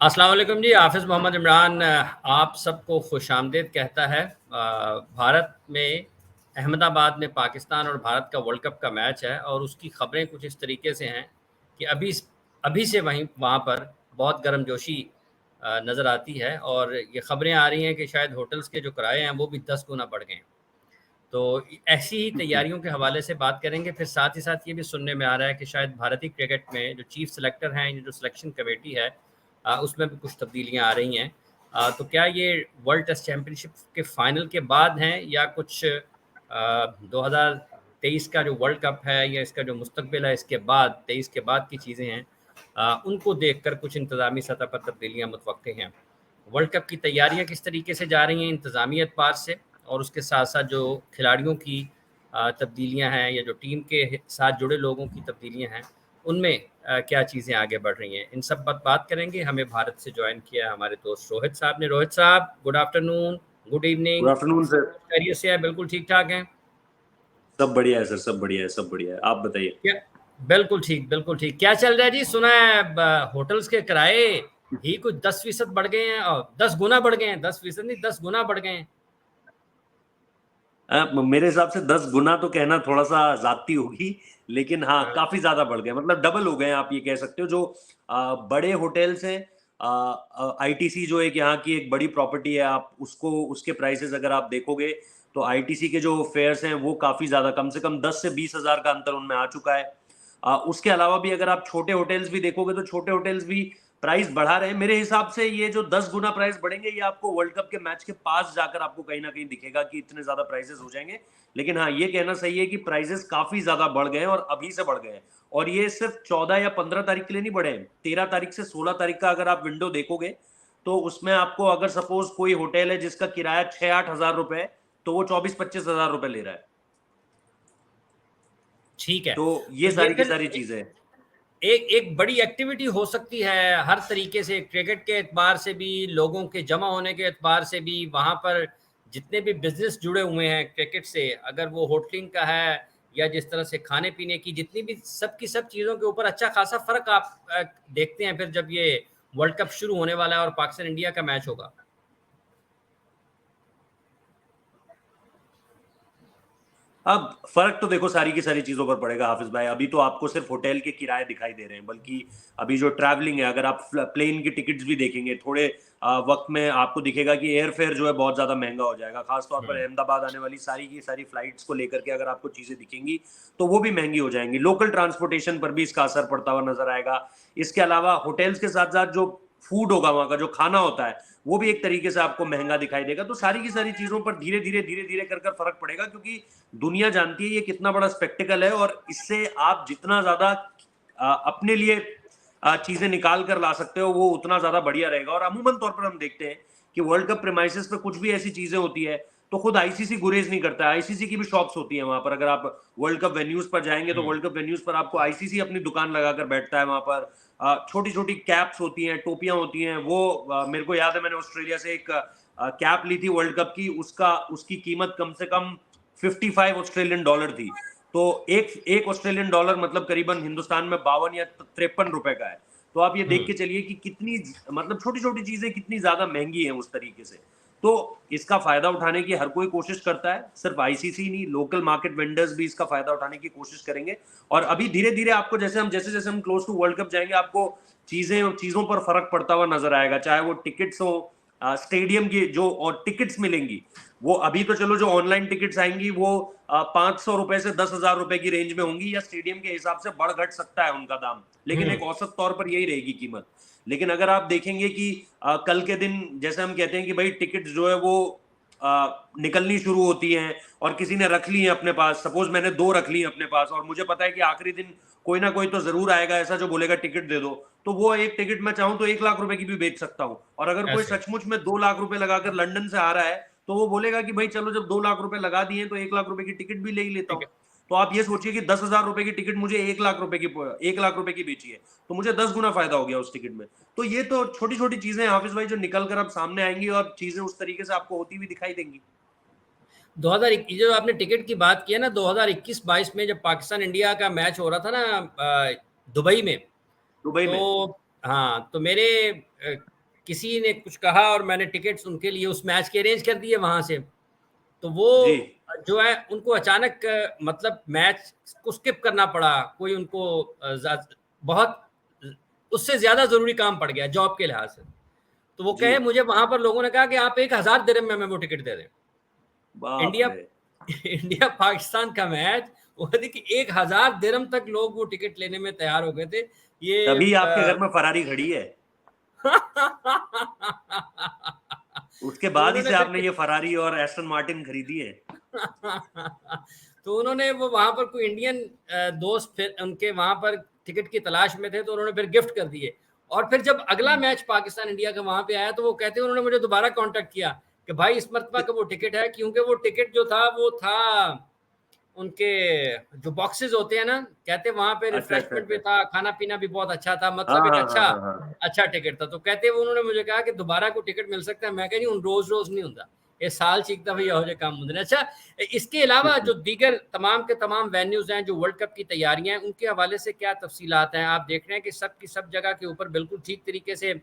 अस्सलाम वालेकुम जी। हाफ़िज़ मोहम्मद इमरान आप सबको खुशामदीद कहता है। भारत में अहमदाबाद में पाकिस्तान और भारत का वर्ल्ड कप का मैच है और उसकी ख़बरें कुछ इस तरीके से हैं कि अभी से वहीं वहाँ पर बहुत गर्मजोशी नज़र आती है और ये ख़बरें आ रही हैं कि शायद होटल्स के जो किराए हैं वो भी 10 गुना बढ़ गए हैं। तो ऐसी ही जी। तैयारियों के हवाले से बात करेंगे। फिर साथ ही साथ ये भी सुनने में आ रहा है कि शायद भारतीय क्रिकेट में जो चीफ सेलेक्टर हैं, ये जो सिलेक्शन कमेटी है उसमें भी कुछ तब्दीलियाँ आ रही हैं। तो क्या ये वर्ल्ड टेस्ट चैंपियनशिप के फाइनल के बाद हैं या कुछ 2023 का जो वर्ल्ड कप है या इसका जो मुस्तकबिल है इसके बाद 23 के बाद की चीज़ें हैं, उनको देखकर कुछ इंतज़ामी सतह पर तब्दीलियाँ मुतवक्के हैं। वर्ल्ड कप की तैयारियां किस तरीके से जा रही हैं इंतज़ामी एतबार से, और उसके साथ साथ जो खिलाड़ियों की तब्दीलियां हैं या जो टीम के साथ जुड़े लोगों की तब्दीलियां हैं, उनमें क्या चीज़ें आगे बढ़ रही हैं, इन सब पर बात करेंगे। हमें भारत से ज्वाइन किया हमारे दोस्त रोहित साहब ने। रोहित साहब, good afternoon, good good evening. Afternoon sir. खैरियत से है? बिल्कुल ठीक ठाक हैं? सब बढ़िया है सर, सब बढ़िया है, सब बढ़िया है। आप बताइए। क्या? बिल्कुल ठीक, बिल्कुल ठीक। क्या चल रहा है जी? सुना है होटल्स के किराए ही कुछ 10% बढ़ गए हैं और 10 गुना बढ़ गए हैं। 10% नहीं, 10 गुना बढ़ गए हैं। मेरे हिसाब से 10 गुना तो कहना थोड़ा सा ज्यादती होगी, लेकिन हाँ हाँ। काफी ज्यादा बढ़ गए, मतलब डबल हो गए हैं, आप ये कह सकते हो। जो बड़े होटल्स हैं, आईटीसी जो एक यहाँ की एक बड़ी प्रॉपर्टी है, आप उसको उसके प्राइसेस अगर आप देखोगे तो आईटीसी के जो फेयर्स हैं वो काफी ज्यादा, कम से कम 10 से 20 हजार का अंतर उनमें आ चुका है। उसके अलावा भी अगर आप छोटे होटल्स भी देखोगे तो छोटे होटल्स भी प्राइस बढ़ा रहे हैं। मेरे हिसाब से ये जो 10 गुना प्राइस बढ़ेंगे, ये आपको वर्ल्ड कप के मैच के पास जाकर आपको कहीं ना कहीं दिखेगा कि इतने ज्यादा प्राइसेस हो जाएंगे। लेकिन हाँ, ये कहना सही है कि प्राइसेस काफी ज्यादा बढ़ गए हैं और अभी से बढ़ गए हैं। और ये सिर्फ 14 या 15 तारीख के लिए नहीं बढ़े हैं, 13 तारीख से 16 तारीख का अगर आप विंडो देखोगे तो उसमें आपको, अगर सपोज कोई होटल है जिसका किराया 6-8 हजार रुपए है, तो वो 24-25 हजार रुपए ले रहा है। ठीक है। तो तो ये ये सारी की फिर सारी चीजें हैं। एक एक बड़ी एक्टिविटी हो सकती है हर तरीके से, क्रिकेट के एतबार से भी, लोगों के जमा होने के एतबार से भी, वहाँ पर जितने भी बिजनेस जुड़े हुए हैं क्रिकेट से, अगर वो होटलिंग का है या जिस तरह से खाने पीने की, जितनी भी सब की सब चीज़ों के ऊपर अच्छा खासा फर्क आप देखते हैं फिर जब ये वर्ल्ड कप शुरू होने वाला है और पाकिस्तान इंडिया का मैच होगा। अब फर्क तो देखो सारी की सारी चीजों पर पड़ेगा हाफिज भाई। अभी तो आपको सिर्फ होटल के किराए दिखाई दे रहे हैं, बल्कि अभी जो ट्रैवलिंग है, अगर आप प्लेन की टिकट्स भी देखेंगे थोड़े वक्त में, आपको दिखेगा कि एयर फेयर जो है बहुत ज्यादा महंगा हो जाएगा। खासतौर पर हम्म। अहमदाबाद आने वाली सारी की सारी फ्लाइट्स को लेकर के अगर आपको चीजें दिखेंगी तो वो भी महंगी हो जाएंगी। लोकल ट्रांसपोर्टेशन पर भी इसका असर पड़ता हुआ नजर आएगा। इसके अलावा होटल्स के साथ साथ जो फूड होगा, वहाँ का जो खाना होता है, वो भी एक तरीके से आपको महंगा दिखाई देगा। तो सारी की सारी चीजों पर धीरे धीरे कर फर्क पड़ेगा, क्योंकि दुनिया जानती है ये कितना बड़ा स्पेक्टिकल है। और इससे आप जितना ज्यादा अपने लिए चीजें निकाल कर ला सकते हो, वो उतना ज्यादा बढ़िया रहेगा। और अमूमन तौर पर हम देखते हैं कि वर्ल्ड कप प्रेमाइसेस पे कुछ भी ऐसी चीजें होती है तो खुद आईसीसी गुरेज नहीं करता है। आईसीसी की भी शॉप्स होती है वहां पर। अगर आप वर्ल्ड कप वेन्यूज पर जाएंगे तो हम्म। वर्ल्ड कप वेन्यूज पर आपको आईसीसी अपनी दुकान लगाकर बैठता है। वहां पर छोटी छोटी कैप्स होती हैं, टोपियां होती हैं। वो मेरे को याद है, मैंने ऑस्ट्रेलिया से एक कैप ली थी वर्ल्ड कप की। उसका उसकी कीमत कम से कम 55 ऑस्ट्रेलियन डॉलर थी। तो एक एक ऑस्ट्रेलियन डॉलर मतलब करीबन हिंदुस्तान में 52 या 53 रुपए का है। तो आप ये देख हम्म। के चलिए कि कितनी, मतलब छोटी छोटी चीजें कितनी ज्यादा महंगी हैं उस तरीके से। तो इसका फायदा उठाने की हर कोई कोशिश करता है, सिर्फ आईसीसी नहीं, लोकल मार्केट वेंडर्स भी इसका फायदा उठाने की कोशिश करेंगे। और अभी धीरे धीरे आपको, जैसे जैसे हम क्लोज टू वर्ल्ड कप जाएंगे, आपको चीजों पर फर्क पड़ता हुआ नजर आएगा। चाहे वो टिकट्स हो, स्टेडियम की जो और टिकट्स मिलेंगी, वो अभी तो चलो जो ऑनलाइन टिकट्स आएंगी वो 500 रुपए से 10,000 रुपए की रेंज में होंगी, या स्टेडियम के हिसाब से बढ़ घट सकता है उनका दाम, लेकिन हम्म। एक औसत तौर पर यही रहेगी कीमत। लेकिन अगर आप देखेंगे कि कल के दिन, जैसे हम कहते हैं कि भाई टिकट जो है वो निकलनी शुरू होती हैं और किसी ने रख ली है अपने पास, सपोज मैंने 2 रख ली अपने पास, और मुझे पता है कि आखिरी दिन कोई ना कोई तो जरूर आएगा ऐसा जो बोलेगा टिकट दे दो, तो वो एक टिकट मैं चाहूं तो 1 लाख रुपए की भी बेच सकता हूं। और अगर कोई ऐसे। सचमुच में 2 लाख रुपए लगाकर लंदन से आ रहा है, तो वो बोलेगा कि भाई चलो, जब 2 लाख रुपए लगा दिए तो 1 लाख रुपए की टिकट भी ले ही लेता ठीक हूँ। है। तो आप ये सोचिए कि 10,000 रुपए की टिकट मुझे 1 लाख रुपए की बेची है, तो मुझे 10 गुना फायदा हो गया उस टिकट में। तो ये तो छोटी छोटी चीजें हाफिज भाई जो निकल कर अब सामने आएंगी, और चीजें उस तरीके से आपको होती हुई दिखाई देंगी। 2021 जो आपने टिकट की बात की है ना, 2021-22 में जब पाकिस्तान इंडिया का मैच हो रहा था ना दुबई में, दुबई में। तो हाँ, तो मेरे किसी ने कुछ कहा और मैंने टिकट्स उनके लिए उस मैच के अरेंज कर दिए वहाँ से। तो वो जी। जो है उनको अचानक मतलब मैच को स्किप करना पड़ा। कोई उनको बहुत उससे ज़्यादा ज़रूरी काम पड़ गया जॉब के लिहाज से। तो वो जी। कहे मुझे वहाँ पर लोगों ने कहा कि आप 1000 दिरहम में हमें वो टिकट दे दें। बाप इंडिया रे। इंडिया पाकिस्तान का मैच, वो कहते कि 1000 दिरहम तक लोग वो टिकट लेने में तैयार हो गए थे। ये तभी आपके घर में फरारी खड़ी है। उसके तो बाद ही उन्होंने से आपने फिर ये फरारी और एस्टन मार्टिन खरीदी है। तो उन्होंने वो वहां पर कोई इंडियन दोस्त फिर उनके वहां पर टिकट की तलाश में थे, तो उन्होंने फिर गिफ्ट कर दिए। और फिर जब अगला मैच पाकिस्तान इंडिया का वहां पे आया, तो वो कहते हैं उन्होंने मुझे दोबारा कांटेक्ट किया कि भाई इस मर्तबा का वो टिकट है, क्योंकि वो टिकट जो था वो था उनके जो बॉक्सेस होते हैं ना, कहते वहां पे अच्छा अच्छा रिफ्रेशमेंट भी अच्छा। था, खाना पीना भी बहुत अच्छा था, हाँ मतलब एक हाँ हाँ अच्छा हाँ हाँ। अच्छा टिकट था। तो कहते वो उन्होंने मुझे कहा कि दोबारा को टिकट मिल सकता है। मैं कह नहीं, रोज रोज नहीं होता, ये साल चीकता भैया हो जाए काम मुझे। अच्छा, इसके अलावा जो दीगर तमाम के तमाम वेन्यूज हैं जो वर्ल्ड कप की तैयारियां हैं, उनके हवाले से क्या तफसीलात हैं? आप देख रहे हैं कि सब की सब जगह के ऊपर बिल्कुल ठीक तरीके से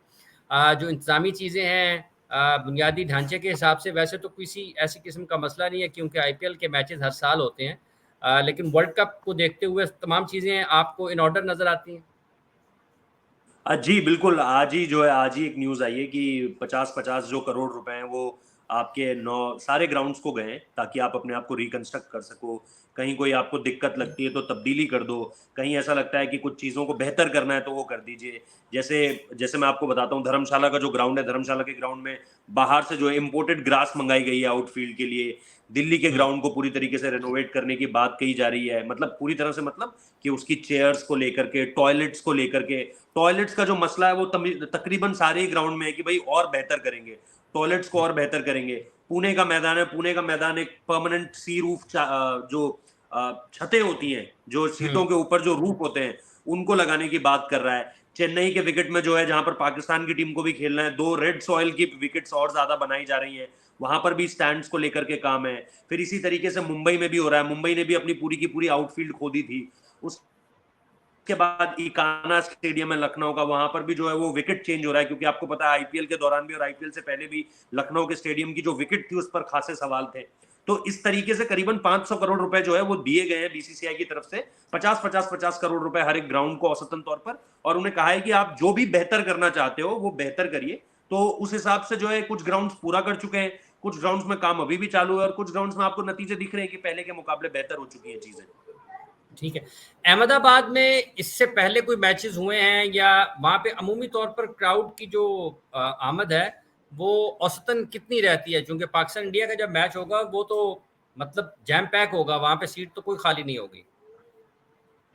जो इंतजामी चीज़ें हैं, बुनियादी ढांचे के हिसाब से, वैसे तो किसी ऐसी किस्म का मसला नहीं है, क्योंकि आईपीएल के मैचेस हर साल होते हैं। लेकिन वर्ल्ड कप को देखते हुए तमाम चीज़ें आपको इन ऑर्डर नज़र आती हैं। जी बिल्कुल, आज ही जो है, आज ही एक न्यूज़ आई है कि 50-50 जो करोड़ रुपए हैं वो आपके 9 सारे ग्राउंड्स को गए हैं, ताकि आप अपने आप को रिकंस्ट्रक्ट कर सको। कहीं कोई आपको दिक्कत लगती है तो तब्दीली कर दो, कहीं ऐसा लगता है कि कुछ चीज़ों को बेहतर करना है तो वो कर दीजिए। जैसे जैसे मैं आपको बताता हूँ, धर्मशाला का जो ग्राउंड है, धर्मशाला के ग्राउंड में बाहर से जो है इम्पोर्टेड ग्रास मंगाई गई है आउटफील्ड के लिए। दिल्ली के हुँ, ग्राउंड को पूरी तरीके से रेनोवेट करने की बात कही जा रही है, मतलब पूरी तरह से, मतलब कि उसकी चेयर्स को लेकर के, टॉयलेट्स को लेकर के। टॉयलेट्स का जो मसला है वो तकरीबन सारे ही ग्राउंड में है कि भाई और बेहतर करेंगे, टॉयलेट्स को और बेहतर करेंगे। पुणे का मैदान है, पुणे का मैदान एक परमानेंट सी रूफ जो छतें होती हैं, जो सीटों हुँ, के ऊपर जो रूफ होते हैं, उनको लगाने की बात कर रहा है। चेन्नई के विकेट में जो है, जहां पर पाकिस्तान की टीम को भी खेलना है, 2 रेड सॉइल की विकेट्स और ज्यादा बनाई जा रही हैं, वहां पर भी स्टैंड्स को लेकर के काम है। फिर इसी तरीके से मुंबई में भी हो रहा है, मुंबई ने भी अपनी पूरी की पूरी आउटफील्ड खोदी थी। उस के बाद इकाना स्टेडियम है लखनऊ का, वहां पर भी जो है वो विकेट चेंज हो रहा है, क्योंकि आपको पता है आईपीएल के दौरान भी और आईपीएल से पहले भी लखनऊ के स्टेडियम की जो विकेट थी उस पर खासे सवाल थे। तो इस तरीके से करीबन 500 करोड़ रुपए जो है वो दिए गए हैं बीसीसीआई की तरफ से, 50 करोड़ रुपए हर एक ग्राउंड को औसतन तौर पर। और उन्हें कहा है कि आप जो भी बेहतर करना चाहते हो वो बेहतर करिए। तो उस हिसाब से जो है कुछ ग्राउंड्स पूरा कर चुके हैं, कुछ ग्राउंड्स में काम अभी भी चालू है, और कुछ ग्राउंड्स में आपको नतीजे दिख रहे हैं कि पहले के मुकाबले बेहतर हो चुकी है चीजें। ठीक है। अहमदाबाद में इससे पहले कोई मैचेस हुए हैं, या वहाँ पे अमूमी तौर पर क्राउड की जो आमद है, वो औसतन कितनी रहती है? चूँकि पाकिस्तान इंडिया का जब मैच होगा, वो तो मतलब जैम पैक होगा, वहाँ पे सीट तो कोई खाली नहीं होगी।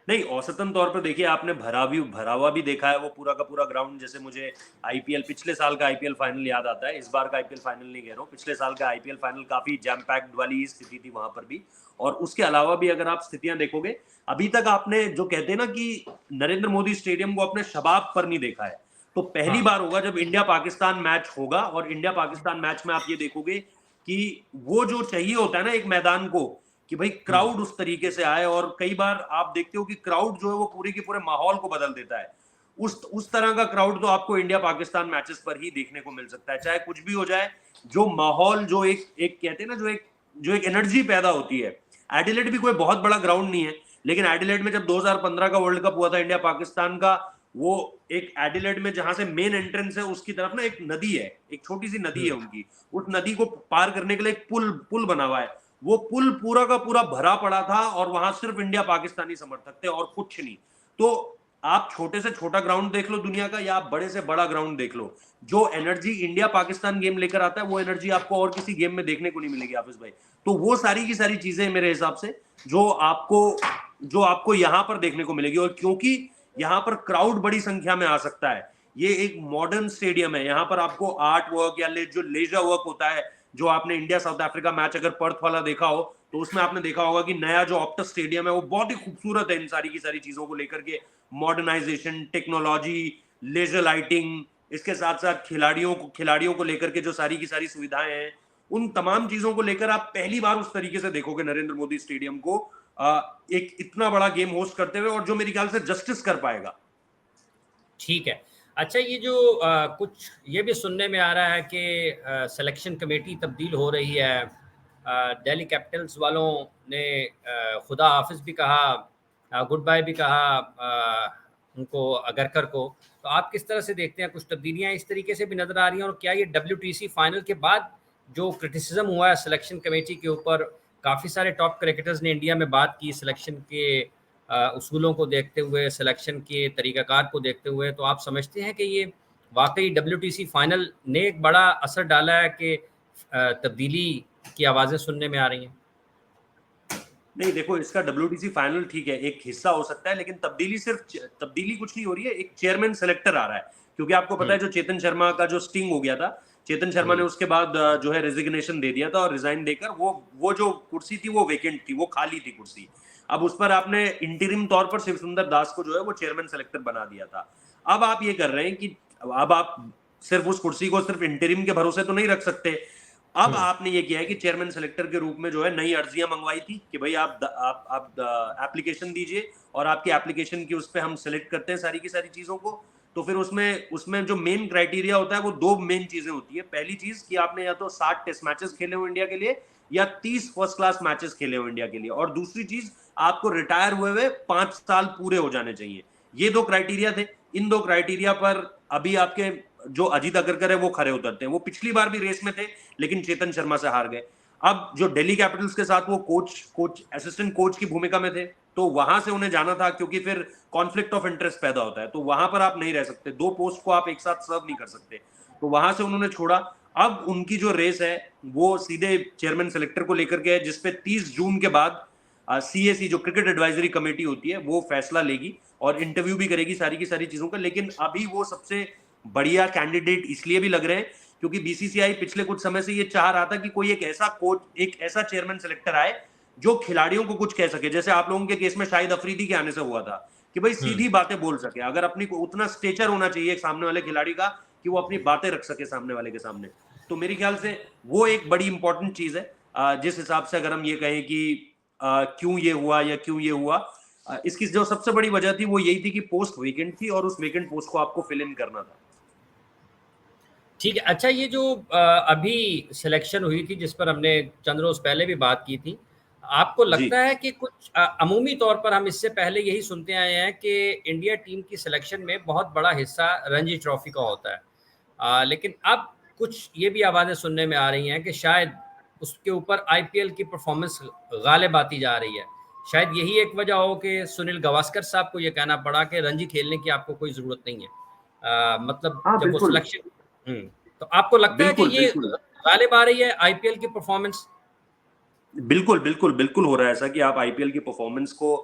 नहीं, औसतन तौर पर देखिए, आपने भरा हुआ भी देखा है वो पूरा का पूरा ग्राउंड। जैसे मुझे आईपीएल, पिछले साल का आईपीएल फाइनल याद आता है, इस बार का आईपीएल फाइनल नहीं कह रहा हूँ, पिछले साल का आईपीएल फाइनल काफी जैम पैक्ड वाली ही स्थिति थी वहां पर भी। और उसके अलावा भी अगर आप स्थितियां देखोगे, अभी तक आपने जो कहते हैं ना कि नरेंद्र मोदी स्टेडियम को अपने शबाब पर नहीं देखा है। तो पहली हाँ। बार होगा जब इंडिया पाकिस्तान मैच होगा, और इंडिया पाकिस्तान मैच में आप ये देखोगे कि वो जो चाहिए होता है ना एक मैदान को, कि भाई हुँ, क्राउड उस तरीके से आए। और कई बार आप देखते हो कि क्राउड जो है वो पूरे के पूरे माहौल को बदल देता है। उस तरह का क्राउड तो आपको इंडिया पाकिस्तान मैचेस पर ही देखने को मिल सकता है, चाहे कुछ भी हो जाए। जो माहौल, जो एक एक कहते हैं ना, जो एक एनर्जी पैदा होती है। एडिलेड भी कोई बहुत बड़ा ग्राउंड नहीं है, लेकिन एडिलेड में जब 2015 का वर्ल्ड कप हुआ था इंडिया पाकिस्तान का, वो एक एडिलेड में जहां से मेन एंट्रेंस है उसकी तरफ ना एक नदी है, एक छोटी सी नदी हुँ, है उनकी। उस नदी को पार करने के लिए एक पुल पुल बना हुआ है। वो पुल पूरा का पूरा भरा पड़ा था, और वहां सिर्फ इंडिया पाकिस्तानी समर्थक थे और कुछ नहीं। तो आप छोटे से छोटा ग्राउंड देख लो दुनिया का, या आप बड़े से बड़ा ग्राउंड देख लो, जो एनर्जी इंडिया पाकिस्तान गेम लेकर आता है वो एनर्जी आपको और किसी गेम में देखने को नहीं मिलेगी हाफिज भाई। तो वो सारी की सारी चीजें मेरे हिसाब से जो आपको यहां पर देखने को मिलेगी। और क्योंकि यहां पर क्राउड बड़ी संख्या में आ सकता है, ये एक मॉडर्न स्टेडियम है, यहां पर आपको आर्ट वर्क या जो लेजर वर्क होता है, जो आपने इंडिया साउथ अफ्रीका मैच अगर पर्थ वाला देखा हो, तो उसमें आपने देखा होगा कि नया जो ऑप्टस स्टेडियम है वो बहुत ही खूबसूरत है इन सारी की सारी चीजों को लेकर के। मॉडर्नाइजेशन, टेक्नोलॉजी, लेजर लाइटिंग, इसके साथ साथ खिलाड़ियों को लेकर के जो सारी की सारी सुविधाएं हैं, उन तमाम चीजों को लेकर आप पहली बार उस तरीके से देखोगे नरेंद्र मोदी स्टेडियम को एक इतना बड़ा गेम होस्ट करते हुए, और जो मेरे ख्याल से जस्टिस कर पाएगा। ठीक है। अच्छा, ये जो कुछ ये भी सुनने में आ रहा है कि सिलेक्शन कमेटी तब्दील हो रही है। दिल्ली कैपिटल्स वालों ने खुदा हाफिज़ भी कहा, गुड बाय भी कहा उनको, अगरकर को। तो आप किस तरह से देखते हैं, कुछ तब्दीलियाँ इस तरीके से भी नज़र आ रही हैं? और क्या ये WTC फाइनल के बाद जो क्रिटिसिज्म हुआ है सिलेक्शन कमेटी के ऊपर, काफ़ी सारे टॉप क्रिकेटर्स ने इंडिया में बात की सिलेक्शन के उसूलों को देखते हुए, सिलेक्शन के तरीक़ाकार को देखते हुए, तो आप समझते हैं कि ये वाक़ई WTC फाइनल ने एक बड़ा असर डाला है कि तब्दीली की आवाज़ें सुनने में आ रही हैं? नहीं देखो, इसका WTC फाइनल ठीक है, एक हिस्सा हो सकता है, लेकिन तब्दीली कुछ नहीं हो रही है, एक चेयरमैन सेलेक्टर आ रहा है। क्योंकि आपको पता हुँ, है जो चेतन शर्मा का जो स्टिंग हो गया था, चेतन शर्मा ने हुँ, उसके बाद जो है रेजिग्नेशन दे दिया था, और रिजाइन देकर वो जो कुर्सी थी वो वेकेंट थी, वो खाली थी कुर्सी। अब उस पर आपने इंटरिम तौर पर शिव सुंदर दास को जो है वो चेयरमैन सेलेक्टर बना दिया था। अब आप ये कर रहे हैं कि अब आप सिर्फ उस कुर्सी को सिर्फ इंटरिम के भरोसे तो नहीं रख सकते। अब हुँ, आपने ये किया है कि चेयरमैन सेलेक्टर के रूप में जो है नई अर्जियां मंगवाई थी कि भाई आप एप्लीकेशन दीजिए, और आपकी एप्लीकेशन की उस पर हम सेलेक्ट करते हैं सारी की सारी चीजों को। तो फिर उसमें उसमें जो मेन क्राइटेरिया होता है वो दो मेन चीजें होती है। पहली चीज कि आपने या तो 60 टेस्ट मैचेस खेले हो इंडिया के लिए, या 30 फर्स्ट क्लास मैचेस खेले हो इंडिया के लिए, और दूसरी चीज आपको रिटायर हुए हुए 5 साल पूरे हो जाने चाहिए। ये दो क्राइटेरिया थे। इन दो क्राइटेरिया पर अभी आपके जो अजीत अगरकर है वो खरे उतरते हैं। वो पिछली बार भी रेस में थे, लेकिन चेतन शर्मा से हार गए। अब जो दिल्ली कैपिटल्स के साथ वो कोच असिस्टेंट कोच की भूमिका में थे, तो वहां से उन्हें जाना था, क्योंकि फिर कॉन्फ्लिक्ट ऑफ इंटरेस्ट पैदा होता है, तो वहां पर आप नहीं रह सकते, दो पोस्ट को आप एक साथ सर्व नहीं कर सकते, तो वहां से उन्होंने छोड़ा। अब उनकी जो रेस है वो सीधे चेयरमैन सेलेक्टर को लेकर के है, जिसपे 30 जून के बाद CAC जो क्रिकेट एडवाइजरी कमेटी होती है वो फैसला लेगी और इंटरव्यू भी करेगी सारी की सारी चीजों का। लेकिन अभी वो सबसे बढ़िया कैंडिडेट इसलिए भी लग रहे हैं क्योंकि BCCI पिछले कुछ समय से ये चाह रहा था कि कोई एक ऐसा कोच, एक ऐसा चेयरमैन सेलेक्टर आए जो खिलाड़ियों को कुछ कह सके। जैसे आप लोगों के केस में शाहिद अफरीदी के आने से हुआ था कि भाई हुँ। सीधी बातें बोल सके। अगर अपनी को उतना स्टेचर होना चाहिए सामने वाले खिलाड़ी का कि वो अपनी बातें रख सके सामने वाले के सामने। तो मेरे ख्याल से वो एक बड़ी इंपॉर्टेंट चीज है। जिस हिसाब से अगर हम ये कहें कि क्यों ये हुआ या क्यों ये हुआ, इसकी जो सबसे बड़ी वजह थी वो यही थी कि पोस्ट वेकेंट थी और उस वेकेंट पोस्ट को आपको फिल इन करना था। ठीक है। अच्छा, ये जो अभी सिलेक्शन हुई थी जिस पर हमने चंद रोज़ पहले भी बात की थी, आपको जी। लगता है कि कुछ अमूमी तौर पर हम इससे पहले यही सुनते आए हैं कि इंडिया टीम की सिलेक्शन में बहुत बड़ा हिस्सा रणजी ट्रॉफ़ी का होता है। लेकिन अब कुछ ये भी आवाज़ें सुनने में आ रही हैं कि शायद उसके ऊपर IPL की परफ़ॉर्मेंस गालिब आती जा रही है। शायद यही एक वजह हो कि सुनील गावस्कर साहब को ये कहना पड़ा कि रणजी खेलने की आपको कोई ज़रूरत नहीं है। मतलब हाँ जब वो बिल्कुल, सिलेक्शन हुँ। तो आपको लगता है कि बिल्कुल, ये बिल्कुल। गालिब आ रही है आईपीएल की परफॉर्मेंस? बिल्कुल, बिल्कुल, बिल्कुल हो रहा है ऐसा कि आप आईपीएल की परफॉर्मेंस को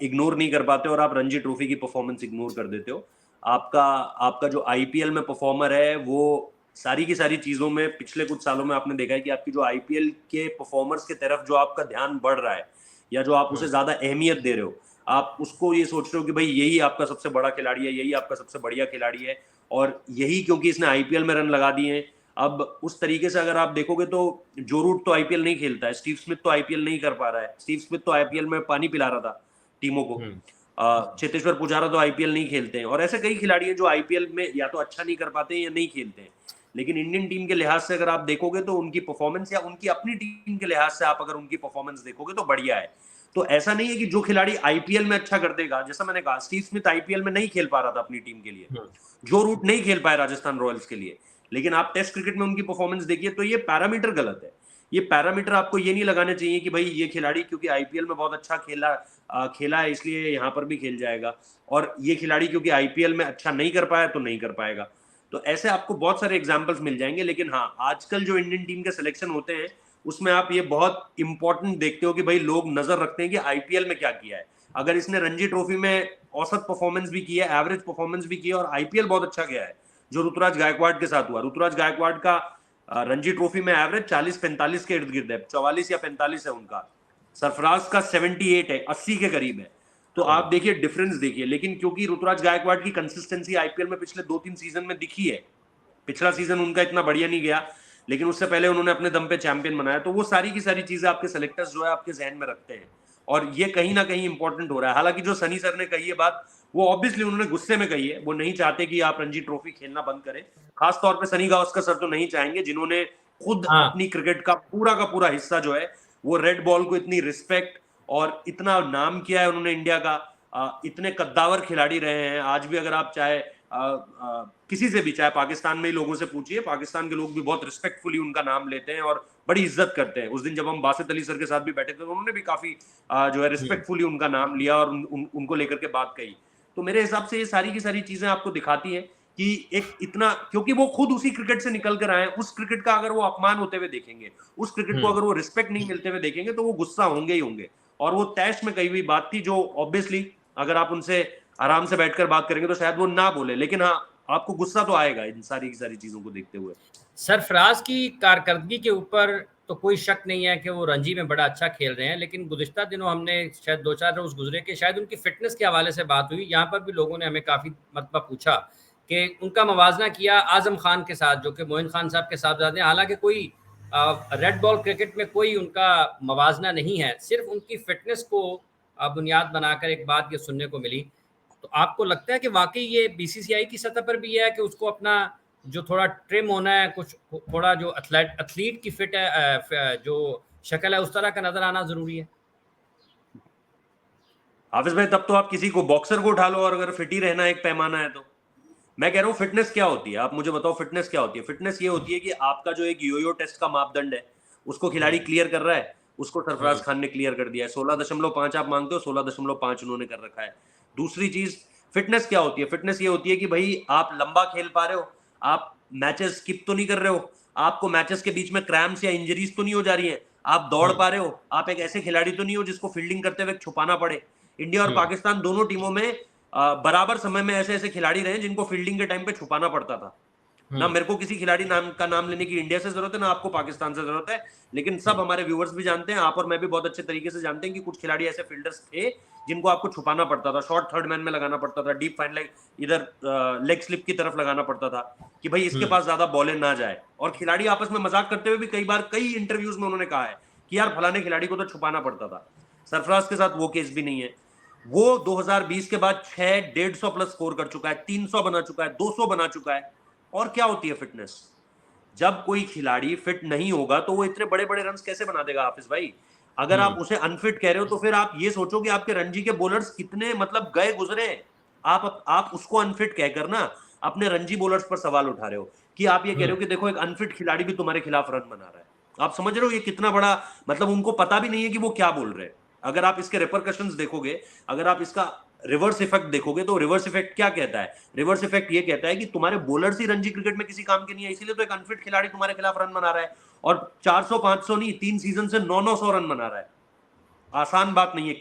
इग्नोर नहीं कर पाते और आप रणजी ट्रॉफी की परफॉर्मेंस इग्नोर कर देते हो। आपका आपका जो आईपीएल में परफॉर्मर है वो सारी की सारी चीज़ों में पिछले कुछ सालों में आपने देखा है कि आपकी जो आईपीएल के परफॉर्मर्स की तरफ जो आपका ध्यान बढ़ रहा है, या जो आप हुँ, उसे ज़्यादा अहमियत दे रहे हो, आप उसको ये सोच रहे हो कि भई यही आपका सबसे बड़ा खिलाड़ी है, यही आपका सबसे बढ़िया खिलाड़ी है, और यही क्योंकि इसने आईपीएल में रन लगा दिए हैं। अब उस तरीके से अगर आप देखोगे तो जो रूट तो आईपीएल नहीं खेलता है, स्टीव स्मिथ तो आईपीएल नहीं कर पा रहा है, स्टीव स्मिथ तो आईपीएल में पानी पिला रहा था टीमों को। हुँ, चेतेश्वर पुजारा तो आईपीएल नहीं खेलते हैं, और ऐसे कई खिलाड़ी हैं जो आईपीएल में या तो अच्छा नहीं कर पाते हैं या नहीं खेलते हैं। लेकिन इंडियन टीम के लिहाज से अगर आप देखोगे तो उनकी परफॉर्मेंस, या उनकी अपनी टीम के लिहाज से आप अगर उनकी परफॉर्मेंस देखोगे तो बढ़िया है। तो ऐसा नहीं है कि जो खिलाड़ी आईपीएल में अच्छा कर देगा, जैसा मैंने कहा स्टीव स्मिथ आईपीएल में नहीं खेल पा रहा था अपनी टीम के लिए, हुँ, जो रूट नहीं खेल पाए राजस्थान रॉयल्स के लिए, लेकिन आप टेस्ट क्रिकेट में उनकी परफॉर्मेंस देखिए तो ये पैरामीटर गलत है। ये पैरामीटर आपको ये नहीं लगाने चाहिए कि भाई ये खिलाड़ी क्योंकि आईपीएल में बहुत अच्छा खेला है इसलिए यहाँ पर भी खेल जाएगा, और ये खिलाड़ी क्योंकि आईपीएल में अच्छा नहीं कर पाया तो नहीं कर पाएगा। तो ऐसे आपको बहुत सारे एग्जाम्पल्स मिल जाएंगे। लेकिन हाँ, आजकल जो इंडियन टीम के सिलेक्शन होते हैं उसमें आप ये बहुत इंपॉर्टेंट देखते हो कि भाई लोग नजर रखते हैं कि आईपीएल में क्या किया है। अगर इसने रणजी ट्रॉफी में औसत परफॉर्मेंस भी की है, एवरेज परफॉर्मेंस भी की है, और आईपीएल बहुत अच्छा गया है, जो ऋतुराज गायकवाड़ के साथ हुआ। ऋतुराज गायकवाड़ का रणजी ट्रॉफी में एवरेज 40-45 के इर्द गिर्द है, 44 या 45 है उनका। सरफराज का 78 है, 80 के करीब है। तो हुँ, आप देखिए डिफरेंस देखिए। लेकिन क्योंकि ऋतुराज गायकवाड़ की कंसिस्टेंसी आईपीएल में पिछले 2-3 सीजन में दिखी है, पिछला सीजन उनका इतना बढ़िया नहीं गया, लेकिन उससे पहले उन्होंने अपने दम पे चैंपियन बनाया, तो वो सारी की सारी चीजें आपके सेलेक्टर्स जो है आपके जहन में रखते हैं, और ये कहीं ना कहीं इंपॉर्टेंट हो रहा है। हालांकि जो सनी सर ने कही है बात, वो ऑब्वियसली उन्होंने गुस्से में कही है, वो नहीं चाहते कि आप रणजी ट्रॉफी खेलना बंद करें। खास तौर पे सनी गावस्कर सर तो नहीं चाहेंगे, जिन्होंने खुद हाँ। अपनी क्रिकेट का पूरा हिस्सा जो है वो रेड बॉल को इतनी रिस्पेक्ट और इतना नाम किया है उन्होंने इंडिया का। इतने कद्दावर खिलाड़ी रहे हैं। आज भी अगर आप चाहे किसी से भी, चाहे पाकिस्तान में ही लोगों से पूछिए, पाकिस्तान के लोग भी बहुत रिस्पेक्टफुली उनका नाम लेते हैं और बड़ी इज्जत करते हैं। उस दिन जब हम बासित अली सर के साथ भी बैठे थे तो उन्होंने भी काफी जो है रिस्पेक्टफुली उनका नाम लिया और उनको लेकर के बात कही। तो मेरे हिसाब से ये सारी की सारी चीजें आपको दिखाती हैं कि एक इतना, क्योंकि वो खुद उसी क्रिकेट से निकल कर आए, उस क्रिकेट का अगर वो अपमान होते हुए देखेंगे, उस क्रिकेट को अगर वो रिस्पेक्ट नहीं मिलते हुए देखेंगे, तो वो गुस्सा होंगे ही होंगे। और वो तैश में कही हुई बात थी जो ऑब्वियसली अगर आप उनसे आराम से बैठकर बात करेंगे तो शायद वो ना बोले, लेकिन हाँ, आपको गुस्सा तो आएगा इन सारी की सारी चीजों को देखते हुए। सरफराज की कारकर्दगी के ऊपर तो कोई शक नहीं है कि वो रणजी में बड़ा अच्छा खेल रहे हैं, लेकिन गुज़िश्ता दिनों हमने शायद 2-4 रोज़ गुजरे कि शायद उनकी फ़िटनेस के हवाले से बात हुई। यहाँ पर भी लोगों ने हमें काफ़ी मरतबा पूछा कि उनका मवाजना किया आज़म खान के साथ, जो कि मोइन खान साहब के साहबज़ादे हैं। हालाँकि कोई रेड बॉल क्रिकेट में कोई उनका मवाजना नहीं है, सिर्फ़ उनकी फ़िटनेस को बुनियाद बनाकर एक बात ये सुनने को मिली। तो आपको लगता है कि वाक़ई ये बीसीसीआई की सतह पर भी है कि उसको अपना जो थोड़ा ट्रिम होना है, कुछ थोड़ा जो एथलीट की फिट है, जो शक्ल है, उस तरह का नजर आना जरूरी है? हाफिज भाई, तब तो आप किसी को बॉक्सर को उठा लो, और अगर फिट ही रहना एक पैमाना है तो मैं कह रहा हूँ फिटनेस क्या होती है, आप मुझे बताओ फिटनेस क्या होती है। फिटनेस ये होती है कि आपका जो एक योयो टेस्ट का मापदंड है उसको खिलाड़ी क्लियर कर रहा है। उसको सरफराज खान ने क्लियर कर दिया है। 16.5 आप मांगते हो, 16.5 उन्होंने कर रखा है। दूसरी चीज, फिटनेस क्या होती है? फिटनेस ये होती है कि भाई आप लंबा खेल पा रहे हो, आप मैचेस स्किप तो नहीं कर रहे हो, आपको मैचेस के बीच में क्रैम्स या इंजरीज तो नहीं हो जा रही है, आप दौड़ पा रहे हो, आप एक ऐसे खिलाड़ी तो नहीं हो जिसको फील्डिंग करते हुए छुपाना पड़े। इंडिया और पाकिस्तान दोनों टीमों में बराबर समय में ऐसे ऐसे खिलाड़ी रहे जिनको फील्डिंग के टाइम पे छुपाना पड़ता था। ना मेरे को किसी खिलाड़ी का नाम लेने की इंडिया से जरूरत है, ना आपको पाकिस्तान से जरूरत है, लेकिन सब हमारे व्यूअर्स भी जानते हैं, आप और मैं भी बहुत अच्छे तरीके से जानते हैं कि कुछ खिलाड़ी ऐसे फील्डर्स थे जिनको आपको छुपाना पड़ता था, शॉर्ट थर्ड मैन में लगाना पड़ता था, डीप फाइन लेग इधर लेग स्लिप की तरफ लगाना पड़ता था कि भाई इसके पास ज्यादा बॉलें ना जाए। और खिलाड़ी आपस में मजाक करते हुए भी कई बार कई इंटरव्यूज में उन्होंने कहा है कि यार फलाने खिलाड़ी को तो छुपाना पड़ता था। सरफराज के साथ वो केस भी नहीं है। वो 2020 के बाद 150 प्लस स्कोर कर चुका है, 300 बना चुका है, 200 बना चुका है। और क्या होती है फिटनेस? जब कोई खिलाड़ी फिट नहीं होगा तो वो इतने बड़े बड़े रन कैसे बना देगा हाफिज भाई? अगर आप उसे अनफिट कह रहे हो तो फिर आप ये सोचो कि आपके रणजी के बॉलर्स कितने मतलब गए गुजरे। आप उसको अनफिट कहकर ना अपने रणजी बॉलर्स पर सवाल उठा रहे हो कि आप ये कह रहे हो कि देखो एक अनफिट खिलाड़ी भी तुम्हारे खिलाफ रन बना रहा है। आप समझ रहे हो ये कितना बड़ा, मतलब उनको पता भी नहीं है कि वो क्या बोल रहे हैं। अगर आप इसके रिपरकशंस देखोगे, अगर आप इसका रिवर्स इफेक्ट देखोगे तो रिवर्स इफेक्ट क्या कहता है? रिवर्स इफेक्ट ये कहता है कि तुम्हारे बॉलर्स ही रणजी क्रिकेट में किसी काम के नहीं है, इसीलिए तो एक अनफिट खिलाड़ी तुम्हारे खिलाफ रन बना रहा है और 400-500 नहीं, 3 सीजन से 900 रन बना रहा है। आसान बात नहीं है।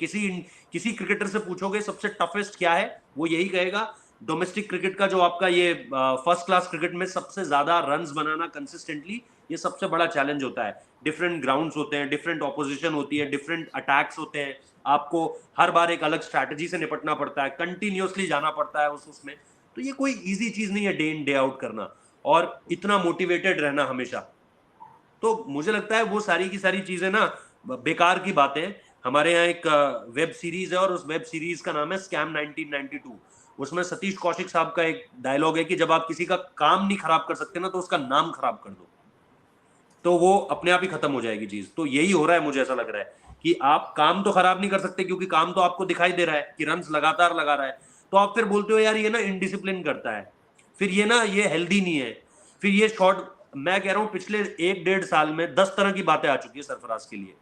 किसी क्रिकेटर से पूछोगे सबसे टफेस्ट क्या है, वो यही कहेगा डोमेस्टिक क्रिकेट का जो आपका ये फर्स्ट क्लास क्रिकेट में सबसे ज्यादा रन्स बनाना कंसिस्टेंटली, ये सबसे बड़ा चैलेंज होता है। डिफरेंट ग्राउंड्स होते हैं, डिफरेंट ऑपोजिशन होती है, डिफरेंट अटैक्स होते हैं, आपको हर बार एक अलग स्ट्रैटेजी से निपटना पड़ता है, कंटिन्यूअसली जाना पड़ता है उसमें। तो ये कोई इजी चीज नहीं है डे इन डे आउट करना और इतना मोटिवेटेड रहना हमेशा। तो मुझे लगता है वो सारी की सारी चीजें ना बेकार की बातें। हमारे यहाँ एक वेब सीरीज है और उस वेब सीरीज का नाम है स्कैम 1992। उसमें सतीश कौशिक साहब का एक डायलॉग है कि जब आप किसी का काम नहीं खराब कर सकते ना तो उसका नाम खराब कर दो, तो वो अपने आप ही खत्म हो जाएगी चीज। तो यही हो रहा है, मुझे ऐसा लग रहा है कि आप काम तो खराब नहीं कर सकते क्योंकि काम तो आपको दिखाई दे रहा है कि रन्स लगातार लगा रहा है, तो आप फिर बोलते हो यार ये ना इनडिसिप्लिन करता है, फिर ये ना ये हेल्दी नहीं है, फिर ये शॉर्ट। मैं कह रहा हूं पिछले 1-1.5 साल में 10 तरह की बातें आ चुकी है सरफराज के लिए।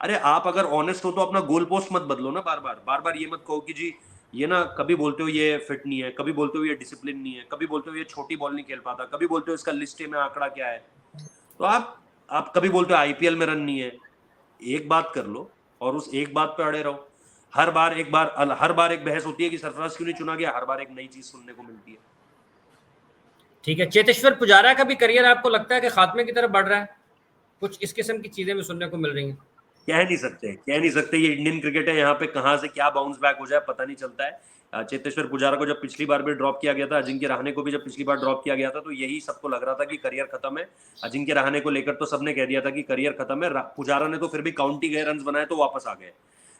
अरे आप अगर ऑनेस्ट हो तो अपना गोल पोस्ट मत बदलो ना बार बार ये मत कहो कि जी ये ना, कभी बोलते हो ये फिट नहीं है, कभी बोलते हो ये डिसिप्लिन नहीं है, कभी बोलते हो ये छोटी बॉल नहीं खेल पाता, कभी बोलते हो इसका लिस्टे में आंकड़ा क्या है। तो आप कभी बोलते हो आईपीएल में रन नहीं है। एक बात कर लो और उस एक बात पे अड़े रहो। हर बार एक बहस होती है कि सरफराज क्यों नहीं चुना गया, हर बार एक नई चीज सुनने को मिलती है। ठीक है, चेतेश्वर पुजारा का भी करियर आपको लगता है कि खात्मे की तरफ बढ़ रहा है? कुछ इस किस्म की चीजें भी सुनने को मिल रही हैं। कह नहीं सकते ये इंडियन क्रिकेट है, यहाँ पे कहाँ से क्या बाउंस बैक हो जाए पता नहीं चलता है। चेतेश्वर पुजारा को जब पिछली बार भी ड्रॉप किया गया था, अजिंक्य रहाणे को भी जब पिछली बार ड्रॉप किया गया था, तो यही सबको लग रहा था कि करियर खत्म है। अजिंक्य रहाणे को लेकर तो सबने कह दिया था कि करियर खत्म है। पुजारा ने तो फिर भी काउंटी गए रन बनाए तो वापस आ गए।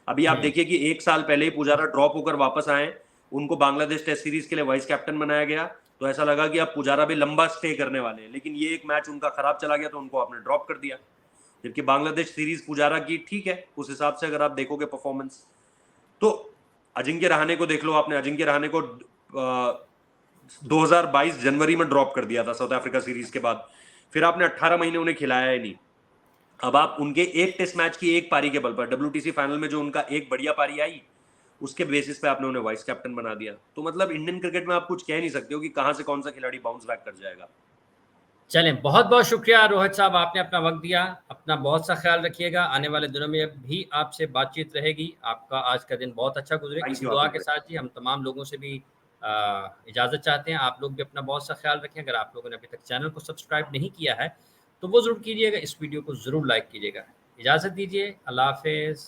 अभी आप देखिए कि 1 साल पहले ही पुजारा ड्रॉप होकर वापस आए, उनको बांग्लादेश टेस्ट सीरीज के लिए वाइस कैप्टन बनाया गया, तो ऐसा लगा कि अब पुजारा भी लंबा स्टे करने वाले हैं, लेकिन ये एक मैच उनका खराब चला गया तो उनको आपने ड्रॉप कर दिया। जबकि बांग्लादेश सीरीज पुजारा की ठीक है उस हिसाब से अगर आप देखोगे परफॉर्मेंस। तो अजिंक्य रहाणे को देख लो, आपने अजिंक्य रहाणे को 2022 जनवरी में ड्रॉप कर दिया था साउथ अफ्रीका सीरीज के बाद, फिर आपने 18 महीने उन्हें खिलाया ही नहीं। अब आप उनके एक टेस्ट मैच की एक पारी के बल पर, WTC फाइनल में जो उनका एक बढ़िया पारी आई, उसके बेसिस पे आपने उन्हें वाइस कैप्टन बना दिया। तो मतलब इंडियन क्रिकेट में आप कुछ कह नहीं सकते हो कि कहां से कौन सा खिलाड़ी बाउंस बैक कर जाएगा। चलें, बहुत बहुत शुक्रिया रोहित साहब, आपने अपना वक्त दिया। अपना बहुत सा ख्याल रखिएगा, आने वाले दिनों में भी आपसे बातचीत रहेगी। आपका आज का दिन बहुत अच्छा गुजरे। थैंक इसी यू दुआ आतिफ के भाई। साथ ही हम तमाम लोगों से भी इजाज़त चाहते हैं। आप लोग भी अपना बहुत सा ख्याल रखें। अगर आप लोगों ने अभी तक चैनल को सब्सक्राइब नहीं किया है तो वो ज़रूर कीजिएगा। इस वीडियो को ज़रूर लाइक कीजिएगा। इजाज़त दीजिए, अल्लाह हाफ़िज़।